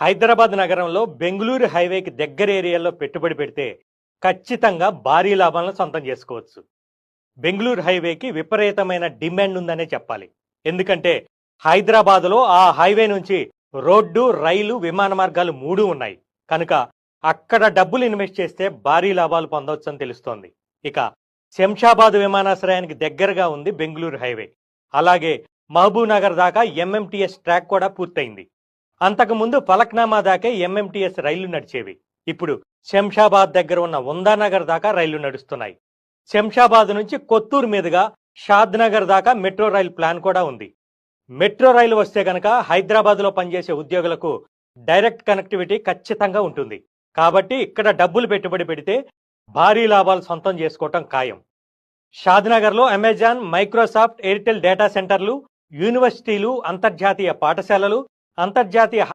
హైదరాబాద్ నగరంలో బెంగుళూరు హైవేకి దగ్గర ఏరియాలో పెట్టుబడి పెడితే ఖచ్చితంగా భారీ లాభాలను సొంతం చేసుకోవచ్చు. బెంగుళూరు హైవేకి విపరీతమైన డిమాండ్ ఉందనే చెప్పాలి. ఎందుకంటే హైదరాబాద్లో ఆ హైవే నుంచి రోడ్డు, రైలు, విమాన మార్గాలు మూడు ఉన్నాయి. కనుక అక్కడ డబ్బులు ఇన్వెస్ట్ చేస్తే భారీ లాభాలు పొందవచ్చని తెలుస్తోంది. ఇక శంషాబాద్ విమానాశ్రయానికి దగ్గరగా ఉంది బెంగుళూరు హైవే. అలాగే మహబూబ్ నగర్ దాకా ఎంఎంటీఎస్ ట్రాక్ కూడా పూర్తయింది. అంతకుముందు ఫలక్నామా దాకే ఎంఎంటీఎస్ రైళ్లు నడిచేవి. ఇప్పుడు శంషాబాద్ దగ్గర ఉన్న ఉందానగర్ దాకా రైళ్లు నడుస్తున్నాయి. శంషాబాద్ నుంచి కొత్తూరు మీదుగా షాద్ నగర్ దాకా మెట్రో రైలు ప్లాన్ కూడా ఉంది. మెట్రో రైలు వస్తే గనక హైదరాబాద్లో పనిచేసే ఉద్యోగులకు డైరెక్ట్ కనెక్టివిటీ ఖచ్చితంగా ఉంటుంది. కాబట్టి ఇక్కడ డబ్బులు పెట్టుబడి పెడితే భారీ లాభాలు సొంతం చేసుకోవటం ఖాయం. షాద్నగర్లో అమెజాన్, మైక్రోసాఫ్ట్, ఎయిర్టెల్ డేటా సెంటర్లు, యూనివర్సిటీలు, అంతర్జాతీయ పాఠశాలలు, అంతర్జాతీయ